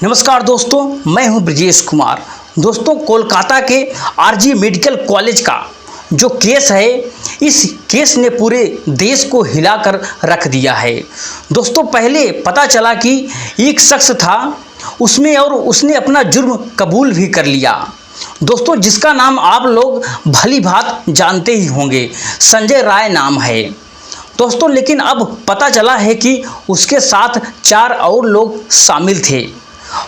नमस्कार दोस्तों, मैं हूं ब्रजेश कुमार। दोस्तों, कोलकाता के आरजी मेडिकल कॉलेज का जो केस है, इस केस ने पूरे देश को हिलाकर रख दिया है। दोस्तों, पहले पता चला कि एक शख्स था उसमें और उसने अपना जुर्म कबूल भी कर लिया। दोस्तों, जिसका नाम आप लोग भली भांत जानते ही होंगे, संजय राय नाम है। दोस्तों, लेकिन अब पता चला है कि उसके साथ 4 और लोग शामिल थे।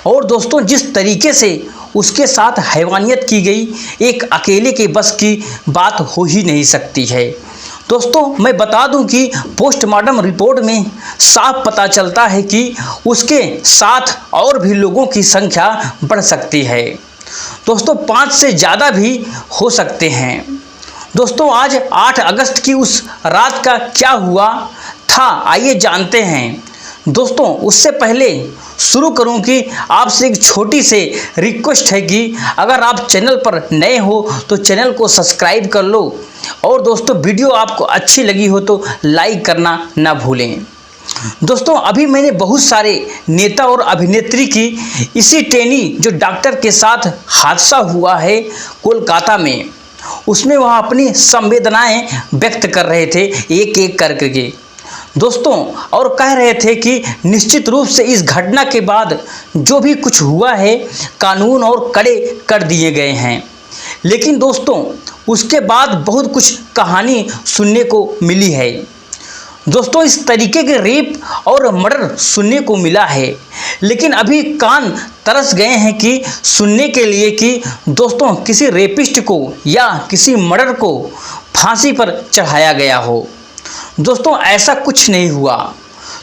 और दोस्तों, जिस तरीके से उसके साथ हैवानियत की गई, एक अकेले के बस की बात हो ही नहीं सकती है। दोस्तों, मैं बता दूं कि पोस्टमार्टम रिपोर्ट में साफ पता चलता है कि उसके साथ और भी लोगों की संख्या बढ़ सकती है। दोस्तों, 5 से ज़्यादा भी हो सकते हैं। दोस्तों, आज 8 अगस्त की उस रात का क्या हुआ था, आइए जानते हैं। दोस्तों, उससे पहले शुरू करूं कि आपसे एक छोटी सी रिक्वेस्ट है कि अगर आप चैनल पर नए हो तो चैनल को सब्सक्राइब कर लो, और दोस्तों वीडियो आपको अच्छी लगी हो तो लाइक करना ना भूलें। दोस्तों, अभी मैंने बहुत सारे नेता और अभिनेत्री की इसी ट्रेनी जो डॉक्टर के साथ हादसा हुआ है कोलकाता में, उसमें वह अपनी संवेदनाएं व्यक्त कर रहे थे एक एक करके दोस्तों, और कह रहे थे कि निश्चित रूप से इस घटना के बाद जो भी कुछ हुआ है कानून और कड़े कर दिए गए हैं। लेकिन दोस्तों, उसके बाद बहुत कुछ कहानी सुनने को मिली है। दोस्तों, इस तरीके के रेप और मर्डर सुनने को मिला है, लेकिन अभी कान तरस गए हैं कि सुनने के लिए कि दोस्तों किसी रेपिस्ट को या किसी मर्डर को फांसी पर चढ़ाया गया हो। दोस्तों, ऐसा कुछ नहीं हुआ।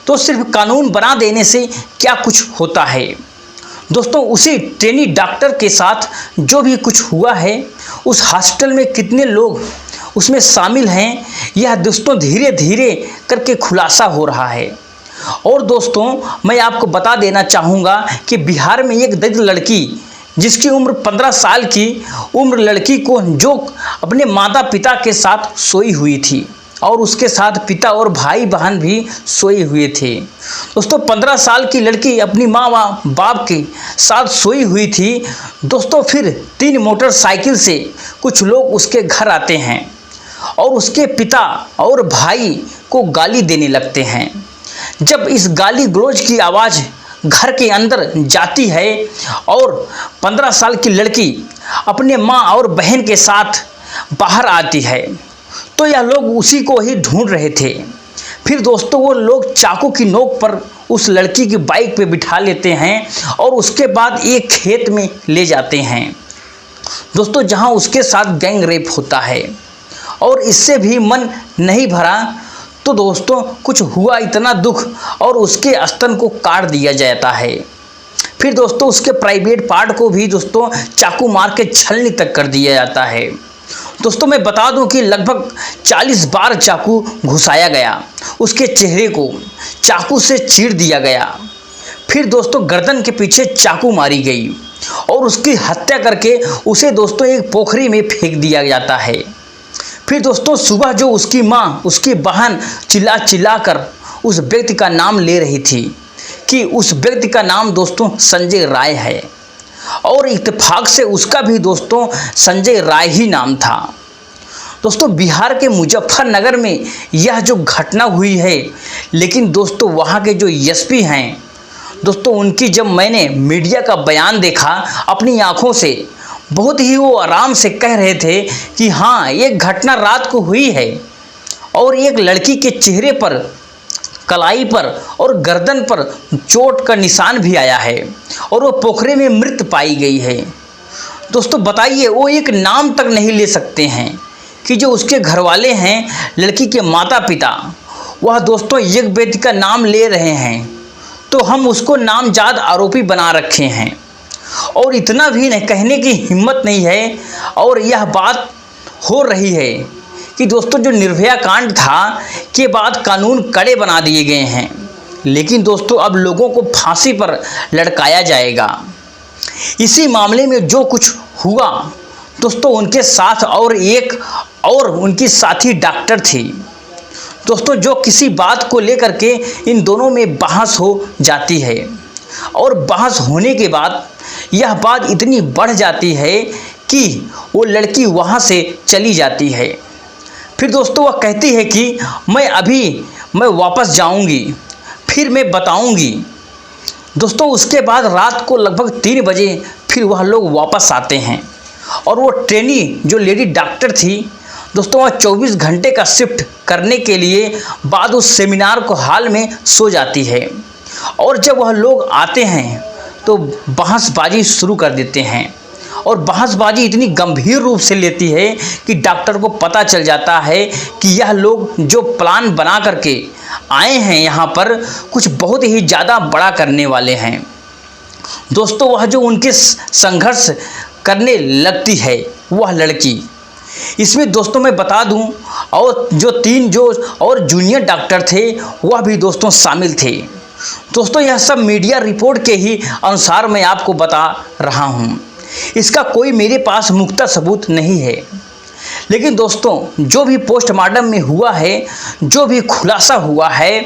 तो सिर्फ कानून बना देने से क्या कुछ होता है। दोस्तों, उसी ट्रेनी डॉक्टर के साथ जो भी कुछ हुआ है, उस हॉस्पिटल में कितने लोग उसमें शामिल हैं, यह दोस्तों धीरे धीरे करके खुलासा हो रहा है। और दोस्तों, मैं आपको बता देना चाहूँगा कि बिहार में एक दलित लड़की जिसकी उम्र 15 साल की उम्र लड़की को जो अपने माता पिता के साथ सोई हुई थी, और उसके साथ पिता और भाई बहन भी सोए हुए थे। दोस्तों, 15 साल की लड़की अपनी माँ व बाप के साथ सोई हुई थी। दोस्तों, फिर 3 मोटरसाइकिल से कुछ लोग उसके घर आते हैं और उसके पिता और भाई को गाली देने लगते हैं। जब इस गाली गलौज की आवाज़ घर के अंदर जाती है और 15 साल की लड़की अपने माँ और बहन के साथ बाहर आती है, तो यह लोग उसी को ही ढूंढ रहे थे। फिर दोस्तों, वो लोग चाकू की नोक पर उस लड़की की बाइक पे बिठा लेते हैं और उसके बाद एक खेत में ले जाते हैं दोस्तों, जहां उसके साथ गैंग रेप होता है। और इससे भी मन नहीं भरा तो दोस्तों कुछ हुआ इतना दुख, और उसके स्तन को काट दिया जाता है। फिर दोस्तों, उसके प्राइवेट पार्ट को भी दोस्तों चाकू मार के छलनी तक कर दिया जाता है। दोस्तों, मैं बता दूं कि लगभग 40 बार चाकू घुसाया गया, उसके चेहरे को चाकू से चीर दिया गया। फिर दोस्तों, गर्दन के पीछे चाकू मारी गई और उसकी हत्या करके उसे दोस्तों एक पोखरी में फेंक दिया जाता है। फिर दोस्तों, सुबह जो उसकी माँ, उसकी बहन चिल्ला चिल्ला कर उस व्यक्ति का नाम ले रही थी कि उस व्यक्ति का नाम दोस्तों संजय राय है, और इत्तेफाक से उसका भी दोस्तों संजय राय ही नाम था। दोस्तों, बिहार के मुजफ्फरनगर में यह जो घटना हुई है, लेकिन दोस्तों वहाँ के जो एसपी हैं दोस्तों, उनकी जब मैंने मीडिया का बयान देखा अपनी आँखों से, बहुत ही वो आराम से कह रहे थे कि हाँ, एक घटना रात को हुई है और एक लड़की के चेहरे पर, कलाई पर और गर्दन पर चोट का निशान भी आया है और वो पोखरे में मृत पाई गई है। दोस्तों, बताइए, वो एक नाम तक नहीं ले सकते हैं कि जो उसके घर वाले हैं, लड़की के माता पिता, वह दोस्तों एक व्यक्ति का नाम ले रहे हैं, तो हम उसको नामजद आरोपी बना रखे हैं, और इतना भी नहीं कहने की हिम्मत नहीं है। और यह बात हो रही है कि दोस्तों जो निर्भया कांड था के बाद कानून कड़े बना दिए गए हैं, लेकिन दोस्तों अब लोगों को फांसी पर लटकाया जाएगा। इसी मामले में जो कुछ हुआ दोस्तों, उनके साथ और एक और उनकी साथी डॉक्टर थी दोस्तों, जो किसी बात को लेकर के इन दोनों में बहस हो जाती है। और बहस होने के बाद यह बात इतनी बढ़ जाती है कि वो लड़की वहाँ से चली जाती है। फिर दोस्तों वह कहती है कि मैं वापस जाऊँगी, फिर मैं बताऊँगी। दोस्तों उसके बाद रात को लगभग 3 बजे फिर वह लोग वापस आते हैं और वो ट्रेनी जो लेडी डॉक्टर थी दोस्तों वह 24 घंटे का शिफ्ट करने के लिए बाद उस सेमिनार को हॉल में सो जाती है। और जब वह लोग आते हैं तो बहसबाजी शुरू कर देते हैं और बहसबाजी इतनी गंभीर रूप से लेती है कि डॉक्टर को पता चल जाता है कि यह लोग जो प्लान बना करके आए हैं यहाँ पर कुछ बहुत ही ज़्यादा बड़ा करने वाले हैं। दोस्तों वह जो उनके संघर्ष करने लगती है वह लड़की, इसमें दोस्तों मैं बता दूं और जो 3 और जूनियर डॉक्टर थे वह भी दोस्तों शामिल थे। दोस्तों यह सब मीडिया रिपोर्ट के ही अनुसार मैं आपको बता रहा हूं, इसका कोई मेरे पास मुख्तर सबूत नहीं है। लेकिन दोस्तों जो भी पोस्टमार्टम में हुआ है, जो भी खुलासा हुआ है,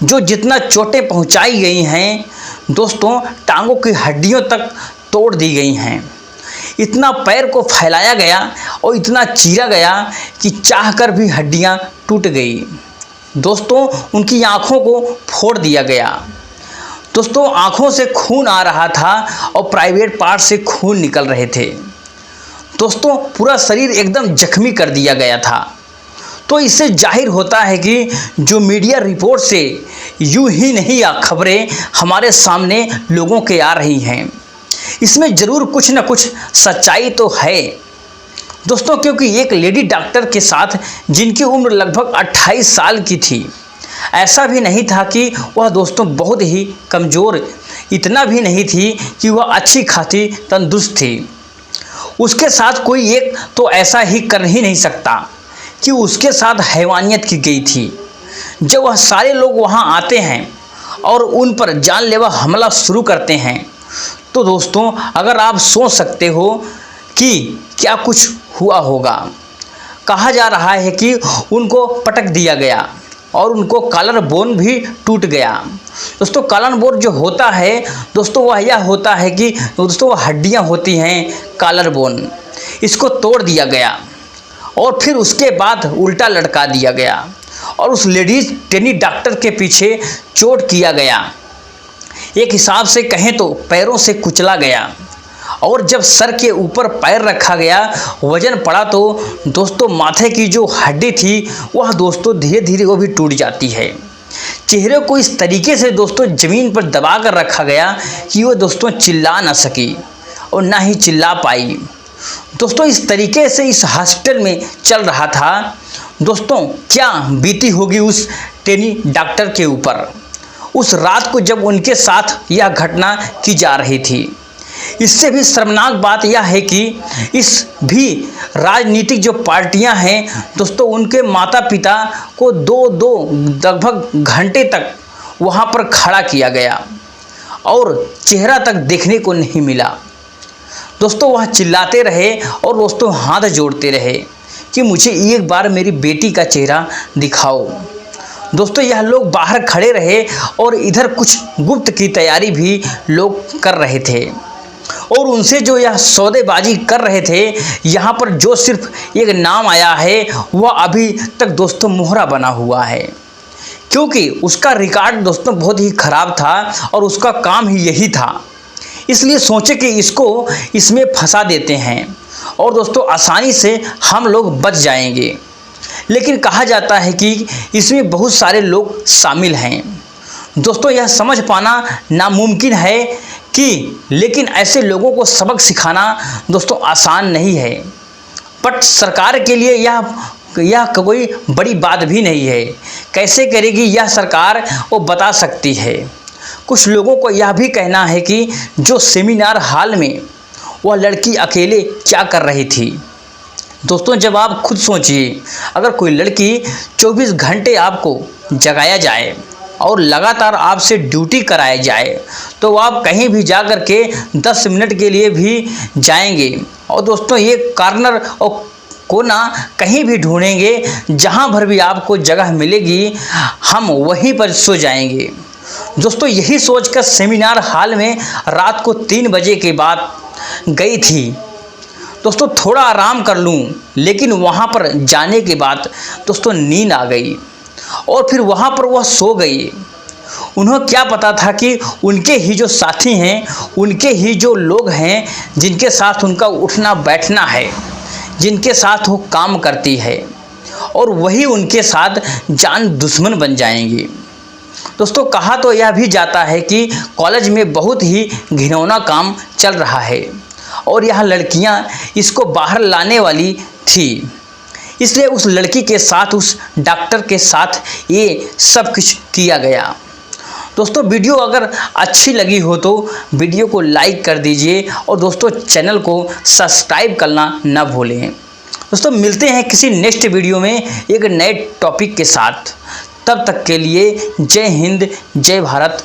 जो जितना चोटें पहुंचाई गई हैं दोस्तों, टांगों की हड्डियों तक तोड़ दी गई हैं, इतना पैर को फैलाया गया और इतना चीरा गया कि चाहकर भी हड्डियां टूट गई। दोस्तों उनकी आँखों को फोड़ दिया गया। दोस्तों आँखों से खून आ रहा था और प्राइवेट पार्ट से खून निकल रहे थे। दोस्तों पूरा शरीर एकदम जख्मी कर दिया गया था। तो इससे जाहिर होता है कि जो मीडिया रिपोर्ट से यूं ही नहीं खबरें हमारे सामने लोगों के आ रही हैं, इसमें ज़रूर कुछ न कुछ सच्चाई तो है दोस्तों। क्योंकि एक लेडी डॉक्टर के साथ जिनकी उम्र लगभग 28 साल की थी, ऐसा भी नहीं था कि वह दोस्तों बहुत ही कमज़ोर, इतना भी नहीं थी कि वह अच्छी खासी तंदुरुस्त थी। उसके साथ कोई एक तो ऐसा ही कर ही नहीं सकता कि उसके साथ हैवानियत की गई थी। जब वह सारे लोग वहाँ आते हैं और उन पर जानलेवा हमला शुरू करते हैं तो दोस्तों अगर आप सोच सकते हो कि क्या कुछ हुआ होगा। कहा जा रहा है कि उनको पटक दिया गया और उनको कॉलर बोन भी टूट गया। दोस्तों कॉलर बोन जो होता है दोस्तों वह यह होता है कि दोस्तों वह हड्डियां होती हैं कॉलर बोन, इसको तोड़ दिया गया और फिर उसके बाद उल्टा लटका दिया गया और उस लेडीज ट्रेनी डॉक्टर के पीछे चोट किया गया। एक हिसाब से कहें तो पैरों से कुचला गया और जब सर के ऊपर पैर रखा गया, वजन पड़ा तो दोस्तों माथे की जो हड्डी थी वह दोस्तों धीरे धीरे वो भी टूट जाती है। चेहरे को इस तरीके से दोस्तों ज़मीन पर दबा कर रखा गया कि वो दोस्तों चिल्ला ना सकी और ना ही चिल्ला पाई। दोस्तों इस तरीके से इस हॉस्पिटल में चल रहा था। दोस्तों क्या बीती होगी उस ट्रेनी डॉक्टर के ऊपर उस रात को जब उनके साथ यह घटना की जा रही थी। इससे भी शर्मनाक बात यह है कि इस भी राजनीतिक जो पार्टियां हैं दोस्तों, उनके माता पिता को दो लगभग घंटे तक वहां पर खड़ा किया गया और चेहरा तक देखने को नहीं मिला। दोस्तों वह चिल्लाते रहे और दोस्तों हाथ जोड़ते रहे कि मुझे एक बार मेरी बेटी का चेहरा दिखाओ। दोस्तों यह लोग बाहर खड़े रहे और इधर कुछ गुप्त की तैयारी भी लोग कर रहे थे और उनसे जो यह सौदेबाजी कर रहे थे, यहाँ पर जो सिर्फ एक नाम आया है वह अभी तक दोस्तों मोहरा बना हुआ है, क्योंकि उसका रिकॉर्ड दोस्तों बहुत ही ख़राब था और उसका काम ही यही था। इसलिए सोचे कि इसको इसमें फंसा देते हैं और दोस्तों आसानी से हम लोग बच जाएंगे। लेकिन कहा जाता है कि इसमें बहुत सारे लोग शामिल हैं। दोस्तों यह समझ पाना नामुमकिन है कि लेकिन ऐसे लोगों को सबक सिखाना दोस्तों आसान नहीं है। बट सरकार के लिए यह कोई बड़ी बात भी नहीं है। कैसे करेगी यह सरकार वो बता सकती है। कुछ लोगों को यह भी कहना है कि जो सेमिनार हॉल में वह लड़की अकेले क्या कर रही थी। दोस्तों जब आप खुद सोचिए, अगर कोई लड़की 24 घंटे आपको जगाया जाए और लगातार आपसे ड्यूटी कराई जाए तो आप कहीं भी जा कर के 10 मिनट के लिए भी जाएंगे और दोस्तों ये कॉर्नर और कोना कहीं भी ढूंढेंगे, जहां भर भी आपको जगह मिलेगी हम वहीं पर सो जाएंगे। दोस्तों यही सोचकर सेमिनार हॉल में रात को 3 बजे के बाद गई थी। दोस्तों थोड़ा आराम कर लूं, लेकिन वहां पर जाने के बाद दोस्तों नींद आ गई और फिर वहां पर वह सो गई। उन्हें क्या पता था कि उनके ही जो साथी हैं, उनके ही जो लोग हैं जिनके साथ उनका उठना बैठना है, जिनके साथ वो काम करती है, और वही उनके साथ जान दुश्मन बन जाएंगी। दोस्तों कहा तो यह भी जाता है कि कॉलेज में बहुत ही घिनौना काम चल रहा है और यह लड़कियां इसको बाहर लाने वाली थी, इसलिए उस लड़की के साथ, उस डॉक्टर के साथ ये सब कुछ किया गया। दोस्तों वीडियो अगर अच्छी लगी हो तो वीडियो को लाइक कर दीजिए और दोस्तों चैनल को सब्सक्राइब करना ना भूलें। दोस्तों मिलते हैं किसी नेक्स्ट वीडियो में एक नए टॉपिक के साथ। तब तक के लिए जय हिंद, जय भारत।